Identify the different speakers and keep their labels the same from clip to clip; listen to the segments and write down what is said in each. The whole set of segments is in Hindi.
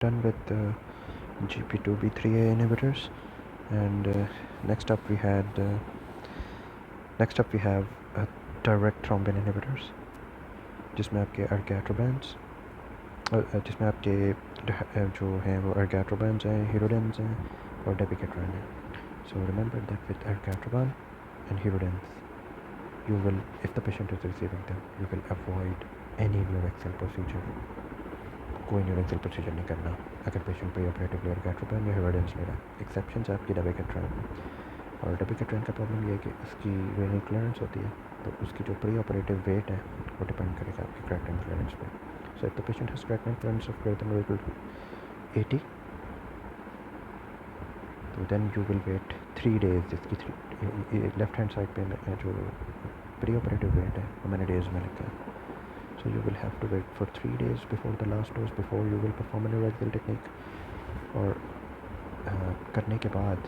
Speaker 1: done with GP2B3A inhibitors, and next up we have direct thrombin inhibitors, जिसमें आपके अर्गैट्रोबैंड्स जिसमें आपके जो हैं वो अर्गैट्रोबैंड्स हैं, हिरोडेंस हैं और डेपिकेट्रान हैं. So remember that with ergatroban and hirodens, you will, if the patient is receiving them, you will avoid any neuraxial procedure. कोई न्यूरेक्सल प्रोसीजर नहीं करना अगर पेशेंट प्री ऑपरेटिवली अर्गैट्रोबैन या हिरोडेंस ले रहा है. एक्सेप्शन है आपकी डेपिकेट्रान. और डेपिकेट्रान का प्रॉब्लम ये है कि उसकी रेनल क्लियरेंस होती है, तो उसकी जो प्री ऑपरेटिव वेट है वो डिपेंड करेगा आपकी क्रेटिनिन क्लियरेंस पे. So if the patient has creatinine clearance of greater than और इक्वल टू 80, तो then you will wait 3 days. जिसकी लेफ्ट हैंड साइड पे जो प्री ऑपरेटिव वेट है वो मैंने डेज में लिखा है. So you will have to wait for 3 days before the last dose before you will perform a neuraxial technique. और करने के बाद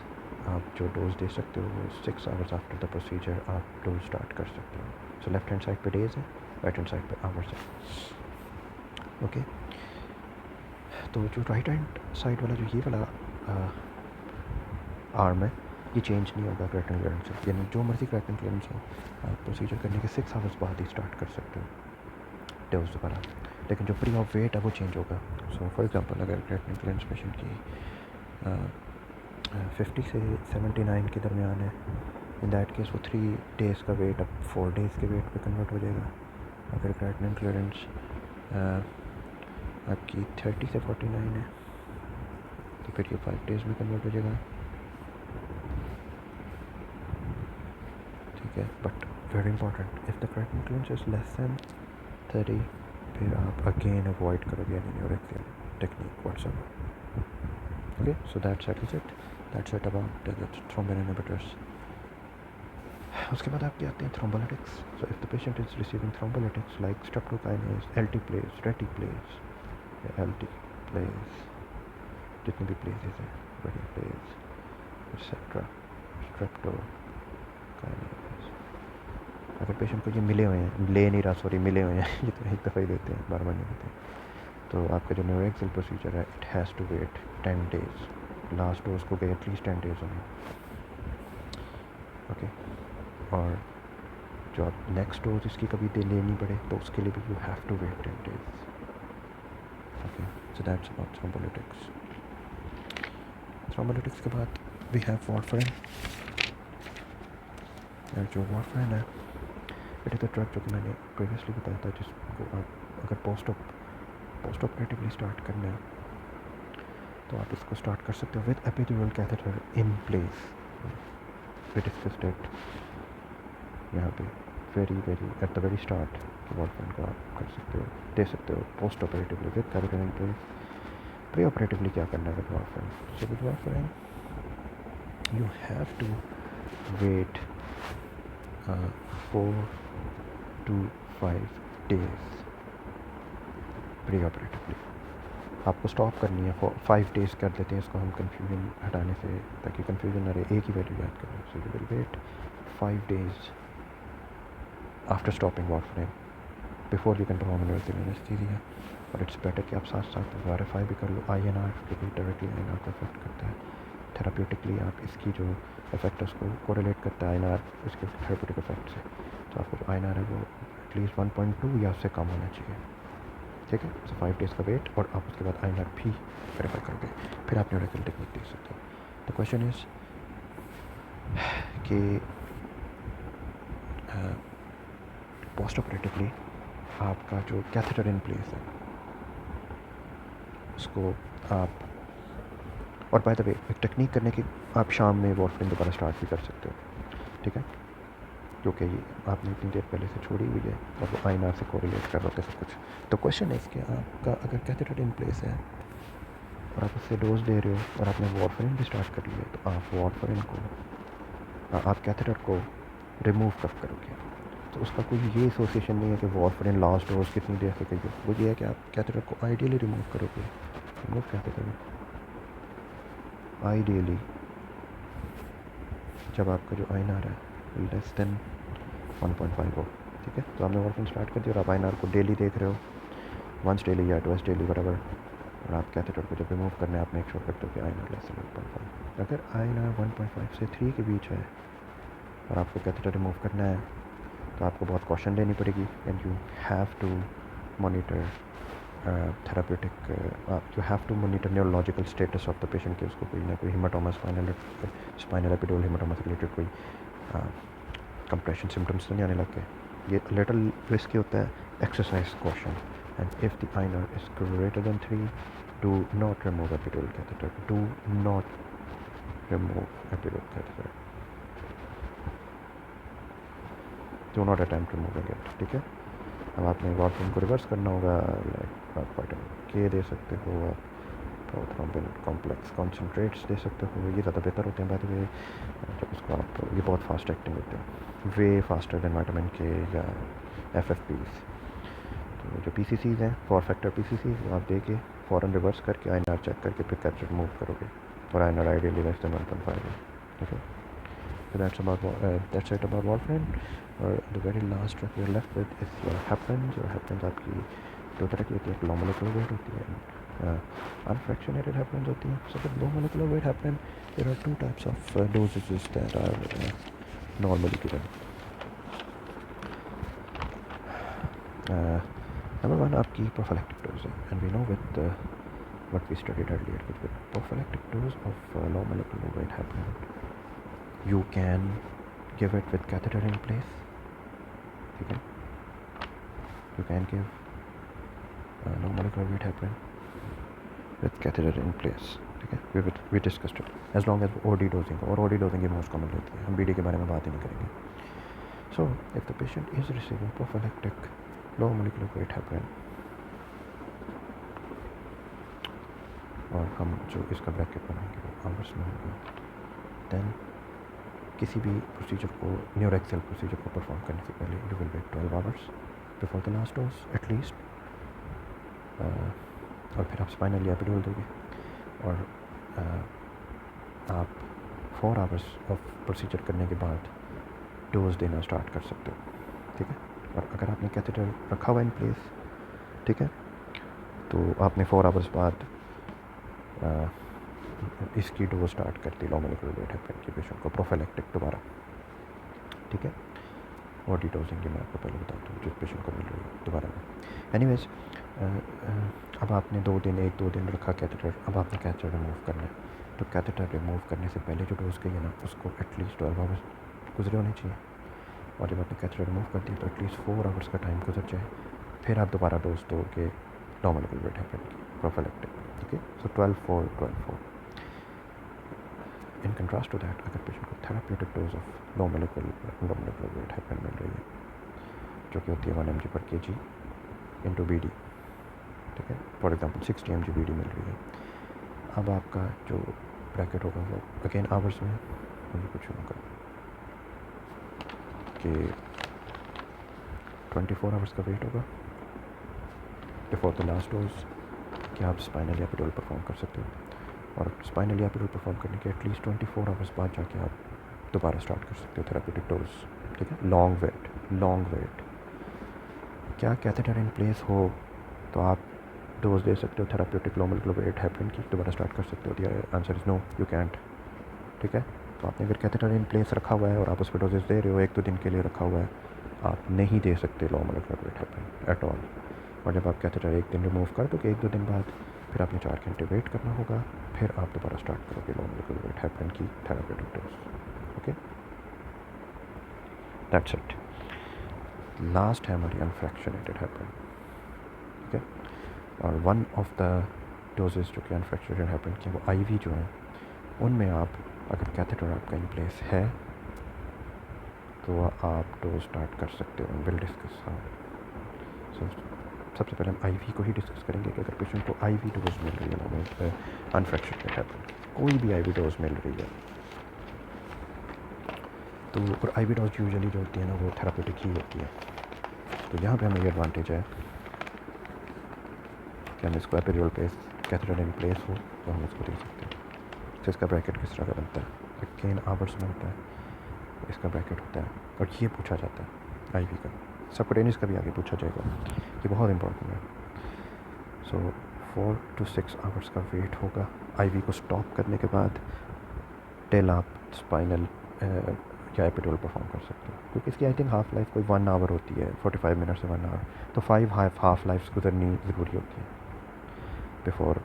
Speaker 1: आप जो डोज दे सकते हो वो 6 hours आफ्टर द प्रोसीजर आप डोज स्टार्ट कर सकते हो. सो लेफ्ट हैंड साइड पे डेज है, राइट हैंड साइड पे आवर्स है. ओके, तो जो राइट हैंड साइड वाला जो ये वाला आर्म है ये चेंज नहीं होगा क्रेटिनिन क्लियरेंस से. यानी जो मर्जी क्रेटिनिन क्लियरेंस हो आप प्रोसीजर करने के 6 hours बाद ही स्टार्ट कर सकते हो डोज दोबारा. लेकिन जो प्री ऑफ वेट है वो चेंज होगा. सो फॉर एग्जांपल अगर क्रेटिनिन क्लियरेंस पेशेंट की 50 से 79 के दरमियान है, इन दैट केस वो 3 days का वेट अब 4 days के वेट पे कन्वर्ट हो जाएगा. अगर क्रेटिनिन क्लियरेंस आपकी 30 से 49 है तो फिर ये 5 days में कन्वर्ट हो जाएगा. ठीक है, but very important, if the creatinine clearance is less than 30 फिर आप अगेन अवॉइड करोगे any neuraxial technique whatsoever. Okay, so that settles it. That's it about the thrombin inhibitors. उसके बाद आपके आते हैं thrombolytics. So if the patient is receiving thrombolytics like streptokinase, LT-Plays, Reti-Plays, LT-Plays, जितने भी plays हैं, Reti-Plays, etc. streptokinase. अगर पेशेंट को ये मिले हुए हैं, ले नहीं रहा, सॉरी मिले हुए हैं, ये तो एक दफ़ा ही देते हैं, बार बार नहीं देते, तो आपका जो neuraxial प्रोसीजर है it has to wait 10 days. Last dose को गए एटलीस्ट 10 days होंगे. ओके, और जो आप नेक्स्ट डोज इसकी कभी दे लेनी पड़े तो उसके लिए भी you have to wait 10 days. Okay, so that's about thrombolytics. Thrombolytics के बाद वी हैव वारफरिन. जो वारफरिन है इट इज़ द ड्रग जो कि मैंने प्रीवियसली बताया था, जिसको आप अगर पोस्ट ऑपरेटिवली स्टार्ट करना है तो आप इसको स्टार्ट कर सकते हो with epidural catheter in place. We discussed it यहाँ पे very at the very start. Warfarin को आप कर सकते हो, दे सकते हो post operatively with catheter in place. Pre operatively क्या करना है with warfarin? So with warfarin you have to wait 4 to 5 days pre operatively. आपको स्टॉप करनी है 5 days कर देते हैं इसको हम कन्फ्यूजन हटाने से, ताकि कन्फ्यूजन ना रहे, एक ही वैल्यू याद करें. So you will wait 5 days after stopping warfarin before you can perform neuraxial anaesthesia. और इट्स बेटर कि आप साथ साथ वेरीफाई भी कर लो INR, जो कि डायरेक्टली INR को अफेक्ट करता है. थेराप्यूटिकली आप इसकी जो इफेक्ट है उसको कोरिलेट करता है INR इसके थेराप्यूटिक इफेक्ट से. तो आपका जो INR है वो एटलीस्ट 1.2 या उससे कम होना चाहिए. ठीक है, सो 5 days का वेट, और आप उसके बाद INR भी वेरीफाई करोगे, फिर आप न्यूरोसिल टेक्निक देख सकते हो. द क्वेश्चन इज कि पोस्ट ऑपरेटिवली आपका जो कैथेटर इन प्लेस है उसको आप, और बाय द वे एक टेक्निक करने की आप शाम में वारफरिन दोबारा स्टार्ट भी कर सकते हो. ठीक है, क्योंकि ये आपने इतनी देर पहले से छोड़ी हुई है और वो INR से कोरिलेट कर रहे थे सब कुछ. तो क्वेश्चन है कि आपका अगर कैथेटर इन प्लेस है और आप उससे डोज दे रहे हो और आपने वारफरिन भी स्टार्ट कर लिया, तो आप वारफरिन को आप कैथेटर को रिमूव कब करोगे? तो उसका कोई ये एसोसिएशन नहीं है कि वारफरिन लास्ट डोज कितनी देर से करिए. वो ये है कि आप कैथेटर को आइडियली रिमूव करोगे. रिमूव कैथेटर आइडियली जब आपका जो INR है लेस देन 1.5 हो. ठीक है, तो आपने वारफरिन स्टार्ट कर दिया और आप INR को डेली देख रहे हो, वंस डेली या ट्वाइस डेली बराबर, और आप कैथेटर को जब रिमूव करना है आप मेक श्योर करते हो कि आईएनआर लेस देन 1.5। अगर आईएनआर 1.5 से 3 के बीच है और आपको कैथेटर रिमूव करना है तो आपको बहुत कॉशन लेनी पड़ेगी and you have to monitor therapeutic you have to monitor neurological status of the patient कि उसको कोई ना कोई हिमाटोमा स्पाइनल एपिड्यूरल हिमाटोमा से रिलेटेड कोई कंप्रेशन सिम्टम्स तो नहीं आने लग गए। ये लिटिल रिस्की होता है। Exercise caution and if the INR is greater than 3 do not remove epidural catheter. Do not remove epidural catheter. Do not attempt removing it. ठीक है। अब आपने वॉर्फिन को रिवर्स करना होगा। लाइक आप वाइटामिन के दे सकते हो, आप प्रोथ्रोम्बिन कॉम्प्लेक्स कॉन्सेंट्रेट्स दे सकते हो। ये ज़्यादा बेहतर होते हैं बाय द वे। जब इसको आप ये बहुत फास्ट एक्टिंग होते हैं, वे फास्टर देन विटामिन के या एफएफपीज। तो जो पीसीसीज हैं 4 फैक्टर पीसीसीज वो आप दे के फ़ौरन रिवर्स करके आईएनआर चेक करके फिर कैथेटर रिमूव करोगे और आईएनआर आइडियली लेस देन 1.5 है। ठीक है। So that's it about warfarin. और the very last drug you're left with is your heparins. Your heparins आपकी दो तरह की होती है, एक low molecular weight होती है, unfractionated heparins होती हैं। So with low molecular weight heparin, there are 2 types of dosages that are normally given. Number 1 आपकी prophylactic dose है, and we know with what we studied earlier with prophylactic dose of low molecular weight heparin, you can give it with catheter in place. Okay, you can give low molecular weight heparin with catheter in place. ठीक है, we discussed it. As long as OD dosing और OD dosing की most common रहती है, हम BD के बारे में बात ही नहीं करेंगे. So if the patient is receiving prophylactic low molecular weight heparin, और हम जो इसका ब्रैकेट बनाएंगे वो आवर्स में होगा, then किसी भी प्रोसीजर को न्यूरोक्सियल प्रोसीजर को परफॉर्म करने से पहले you will wait 12 hours before the last dose at least, और फिर आप स्पाइनल एपिड्यूरल दोगे और आप 4 आवर्स ऑफ प्रोसीजर करने के बाद डोज देना स्टार्ट कर सकते हो। ठीक है। और अगर आपने कैथेटर रखा हुआ इन प्लेस, ठीक है, तो आपने 4 आवर्स बाद इसकी डोज स्टार्ट करती लॉ मोलेकुलर वेट हेपेरिन के पेशेंट को प्रोफाइलैक्टिक दोबारा। ठीक है। बॉडी डोजिंग की मैं आपको पहले बताता हूँ जिस पेशेंट को मिल रही है दोबारा में। एनीवेज, अब आपने 1-2 दिन रखा कैथेटर, अब आपने कैथेटर रिमूव करना है, तो कैथेटर रिमूव करने से पहले जो डोज गई है ना उसको एटलीस्ट 12 आवर्स गुजरे होने चाहिए, और जब आपने कैथेटर रिमूव कर दिया तो एटलीस्ट 4 आवर्स का टाइम गुजर जाए, फिर आप दोबारा डोज दोगे लॉ मोलेकुलर वेट हेपेरिन की प्रोफाइलैक्टिक। ठीक है। So 12-4 in contrast to that, अगर पेशेंट को therapeutic dose of low molecular weight heparin मिल रही है जो कि होती है 1 mg पर kg इंटू BD, ठीक है, फॉर एग्जांपल 60 mg BD मिल रही है, अब आपका जो ब्रैकेट होगा वो अगेन आवर्स में मुझे कुछ होगा कि 24 आवर्स का वेट होगा बिफोर द लास्ट डोज कि आप स्पाइनल एपिड्यूरल परफॉर्म कर सकते हो, और स्पाइनल एपिड्यूरल परफॉर्म करने के एटलीस्ट 24 आवर्स बाद जाके आप दोबारा स्टार्ट कर सकते हो थेराप्यूटिक डोज। ठीक है। लॉन्ग वेट क्या कैथेटर इन प्लेस हो तो आप डोज दे सकते हो therapeutic low molecular weight heparin की, दोबारा स्टार्ट कर सकते हो। The answer is no, you can't. ठीक है। तो आपने अगर कैथेटर इन प्लेस रखा हुआ है और आप उस पर डोजेज दे रहे हो, 1-2 दिन के लिए रखा हुआ है, आप नहीं दे सकते low molecular weight heparin at all. और जब आप कैथेटर 1 दिन रिमूव कर दोगे 1-2 दिन बाद, फिर आपने 4 घंटे वेट करना होगा, फिर आप दोबारा स्टार्ट करोगे लॉ मोलेकुलर वेट हेपेरिन की therapeutic dose. Okay, that's it. Last है हमारी अनफ्रैक्शनेटेड हेपेरिन। ठीक है। और वन ऑफ द डोजेज जो कि अनफ्रैक्शनेटेड हेपेरिन की वो IV जो हैं, उनमें आप अगर कैथेटर आपका इन प्लेस है तो आप डोज स्टार्ट कर सकते हो। Will discuss how. सो सबसे पहले हम IV को ही डिस्कस करेंगे कि अगर पेशेंट को IV डोज मिल रही है अनफ्रैक्शनेटेड हेपेरिन, कोई भी IV डोज मिल रही है तो, और IV डोज यूजुअली जो होती है ना वो थेराप्यूटिक ही होती है। तो यहाँ पे हमें ये एडवांटेज है कि हम इसको epidural place catheter in place हो तो हम इसको दे सकते हैं। तो इसका ब्रैकेट किस तरह का बनता है, अगेन आवर्स में होता है, इसका ब्रैकेट होता है, और ये पूछा जाता है IV का। सबकुटेनियस का भी आगे पूछा जाएगा, ये बहुत इंपॉर्टेंट है। सो 4 to 6 आवर्स का वेट होगा आईवी को स्टॉप करने के बाद टिल आप स्पाइनल या एपिड्यूरल परफॉर्म कर सकते हो, क्योंकि इसकी आई थिंक हाफ लाइफ कोई 1 आवर होती है, 45 मिनट से 1 आवर, तो 5 हाफ लाइफ गुजरनी ज़रूरी होती है बिफोर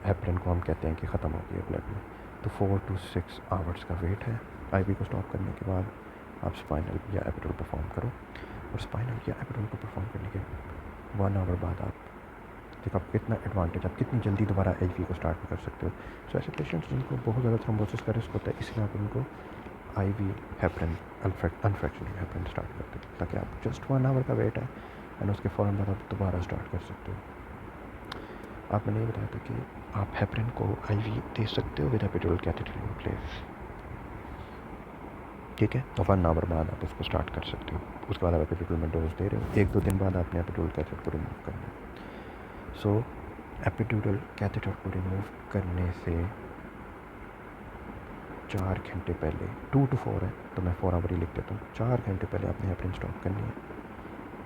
Speaker 1: हेपरिन को हम कहते हैं कि ख़त्म हो गई है ब्लड में। तो 4 to 6 आवर्स का वेट है आईवी को स्टॉप करने के बाद आप स्पाइनल या एपिड्यूरल परफॉर्म करो, और स्पाइनल या एपिड्यूरल को परफॉर्म करने के 1 आवर बाद आप देखो आप कितना एडवांटेज, आप कितनी जल्दी दोबारा आईवी को स्टार्ट कर सकते हो। सो ऐसे पेशेंट्स जिनको बहुत ज़्यादा थ्रोम्बोसिस का रिस्क होता है, इसलिए आप उनको आईवी हेपरिन अनफ्रैक्चर्ड हेपरिन स्टार्ट करते हो, ताकि आप जस्ट 1 आवर का वेट है एंड उसके फ़ौरन बाद आप दोबारा स्टार्ट कर सकते हो। आपने नहीं बताया था कि आप हेपरिन को आईवी दे सकते हो with epidural catheter in place, ठीक है। तो 1 आवर बाद आप इसको स्टार्ट कर सकते हो, उसके बाद आप एपिड्यूरल में डोज दे रहे हो, 1-2 दिन बाद आपने एपिड्यूरल कैथेटर को रिमूव करना है। सो एपिड्यूरल कैथेटर को रिमूव करने से 4 घंटे पहले, 2 to 4 है तो मैं 4 आवर ही लिख देता हूँ, 4 घंटे पहले आपने हेपरिन स्टॉप करनी है,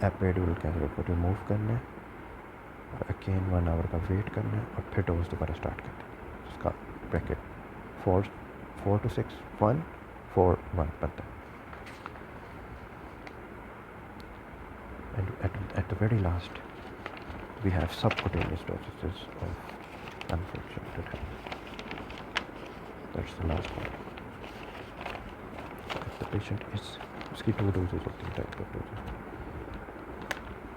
Speaker 1: एपिड्यूरल कैथेटर को रिमूव करना है और अगेन 1 आवर का वेट करना है और फिर डोज दोबारा स्टार्ट कर देना है। उसका ब्रैकेट 4 to 6 1 4 1 बनता है। And at the very last we have subcutaneous doses of unfractionated heparin. That's the last one. If the patient is, उसकी 2 डोजेज होती है, टाइप ऑफ डोजेज।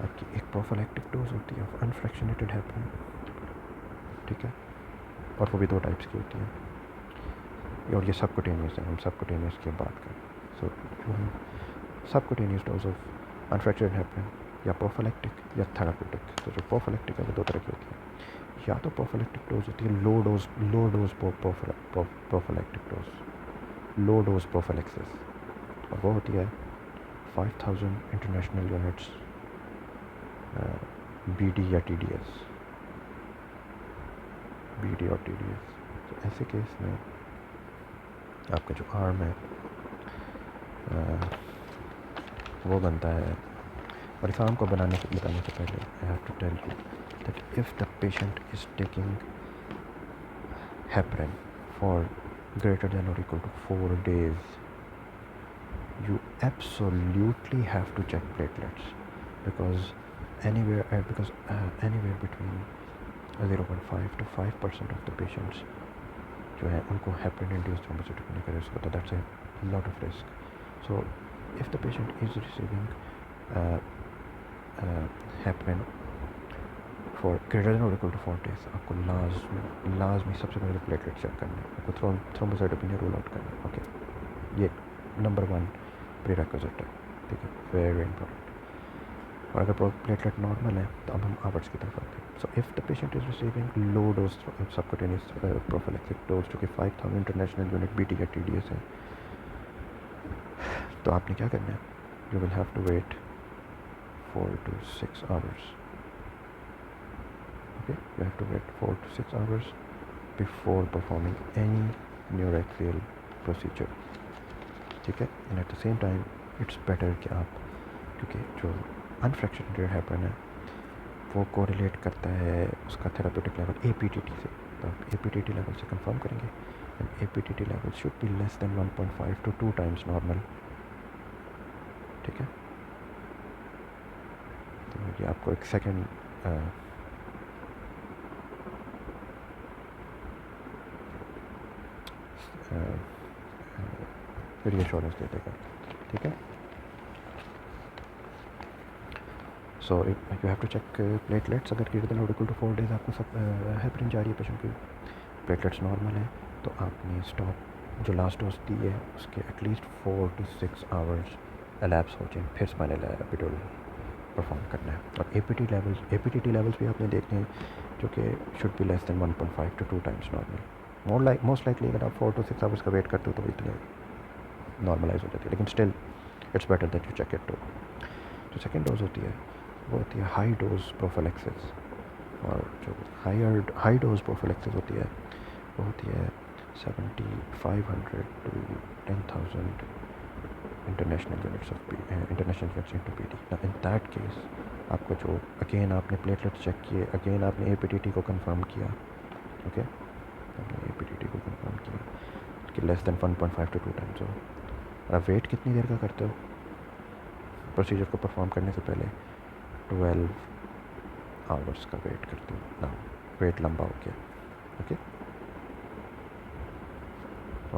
Speaker 1: आपकी एक प्रोफिलैक्टिक डोज होती है ऑफ अनफ्रैक्शनेटेड हेपरिन, ठीक है, और वो भी 2 टाइप्स की होती है, और ये सबकुटेनियस है, हम सबकुटेनियस की बात करें। सो सबकुटेनियस डोज ऑफ अनफ्रैक्चर्ड हेपरिन या प्रोफिलैक्टिक या थेराप्यूटिक। तो जो प्रोफिलैक्टिक है वो 2 तरह की होती है, या तो प्रोफिलैक्टिक डोज होती है low dose prophylactic dose, low dose prophylaxis, और वो होती है 5000 इंटरनेशनल यूनिट्स बीडी या टीडीएस, बीडी और टीडीएस। तो ऐसे केस में आपका जो आर्म है वो बनता है, और इस आर्म को बताने से पहले I have to tell you that if the patient is taking heparin for greater than or equal to 4 days, you absolutely have to check platelets, because anywhere between 0.5 to 5% of the patients जो है उनको हेपरिन इंड्यूस्ड थ्रोम्बोसिटिक होने का रिस्क होता है, that's a lot of risk. So if the patient is receiving heparin for greater than और इक्वल टू 4 days, आपको लाजमी सबसे पहले प्लेटलेट चेक करना है, आपको थ्रोम्बोसाइटोपेनिया रूल आउट करना है, ओके। ये नंबर 1 प्रीरेक्विजिट है, ठीक है, वेरी इंपॉर्टेंट। और अगर प्लेटलेट नॉर्मल है तो अब हम आवर्स की तरफ आते हैं। So if the patient is receiving low dose subcutaneous prophylactic dose जो कि 5000 इंटरनेशनल यूनिट बीटी या टीडीएस है, तो आपने क्या करना है, you will have to wait 4 to 6 hours. Okay, you have to wait 4 to 6 hours before performing any neuraxial procedure, ठीक है। and at the same time it's better कि आप, क्योंकि जो अनफ्रैक्शनेटेड हेपरिन है वो कोरिलेट करता है उसका थेराप्यूटिक लेवल APTT से, तो आप APTT लेवल से कंफर्म करेंगे, and APTT level should be less than 1.5 to 2 times normal, ठीक है। तो ये आपको एक सेकेंड रीअश्योरेंस दे देगा, ठीक है। So you have to check platelets, अगर ग्रेटर देन और इक्वल टू 4 days आपको सब हेपरिन जा रही है पेशेंट की, प्लेटलेट्स नॉर्मल है, तो आपने स्टॉप जो लास्ट डोज दी है उसके एटलीस्ट 4 to 6 hours एलैप्स हो जाए, फिर स्पाइनल एपिड्यूरल परफॉर्म करना है। और APTT लेवल्स भी आपने देखने हैं जो कि should be less than 1.5 to 2 times normal. Most likely अगर आप 4 to 6 hours का वेट करते हो तो इतने नॉर्मलाइज हो जाती है, लेकिन still it's better that you check it too. जो सेकेंड डोज होती है वो होती है हाई डोज प्रोफिलैक्सिस, और जो हाई डोज प्रोफिलैक्सिस होती है वो होती है 7500 to 10,000 international units into P D. In that case आपको जो अगेन आपने प्लेटलेट चेक किए, अगेन आपने APTT को कंफर्म किया, ओके, आपने APTT को कंफर्म किया कि लेस देन 1.5 to 2 टाइम्स हो। और आप वेट कितनी देर का करते हो प्रोसीजर को परफॉर्म करने से पहले? 12 आवर्स का वेट करते हो ना, वेट लंबा हो गया, ओके।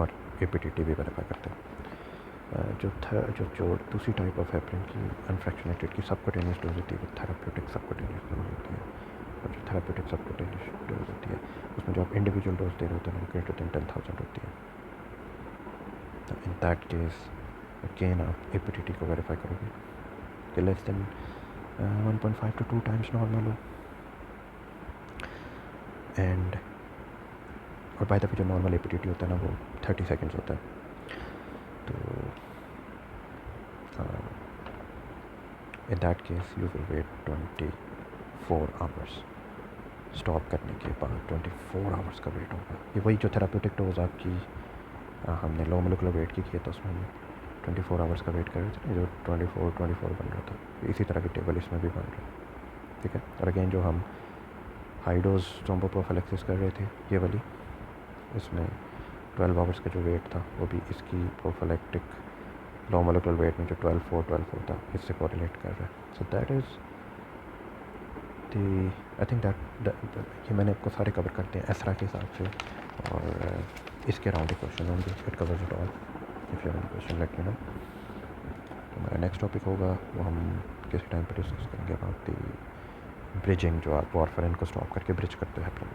Speaker 1: और APTT भी वेरीफाई करते हो। जो दूसरी टाइप ऑफ हेपरिन की अनफ्रैक्शनेटेड की सबकटेनियस डोज होती है, वो थेराप्यूटिक सबकटेनियस डोज होती है। और जो थेराप्यूटिक सबकटेनियस डोज होती है उसमें जो आप इंडिविजुअल डोज दे रहे होते हैं वो ग्रेटर देन 10,000 होती है। तो इन दैट केस अगेन आप APTT को वेरीफाई करोगे कि less than 1.5 to 2 times normal हो। एंड और बाय द वे जो नॉर्मल APTT होता है ना वो 30 सेकेंड्स होता है। तो in that case you will wait 24 hours. Stop करने के बाद 24 आवर्स का वेट होगा। ये वही जो थेराप्यूटिक डोज आपकी हमने लो मोलिकुलर वेट की था, उसमें हम 24 आवर्स का वेट कर रहे थे, जो 24 बन रहा था। इसी तरह की टेबल इसमें भी बन रहा है, ठीक है। और अगेन जो हम हाई डोज थ्रोम्बोप्रोफिलैक्सिस कर रहे थे, ये वाली, इसमें 12 आवर्स का जो वेट था वो भी इसकी प्रोफिलैक्टिक लो मोलिकुलर वेट में जो 12.4 था इससे कोरिलेट कर रहा है। So that is the, I think that ये मैंने आपको सारे कवर करते हैं एसरा के हिसाब से। और इसके अराउंड क्वेश्चन होंगे, it covers it all. If you have any question let me know. तो हमारा नेक्स्ट टॉपिक होगा वो हम किसी टाइम पर डिस्कस करेंगे अबाउट दी ब्रिजिंग, जो आप वारफेरिन को स्टॉप करके ब्रिज करते हैं हेपरिन।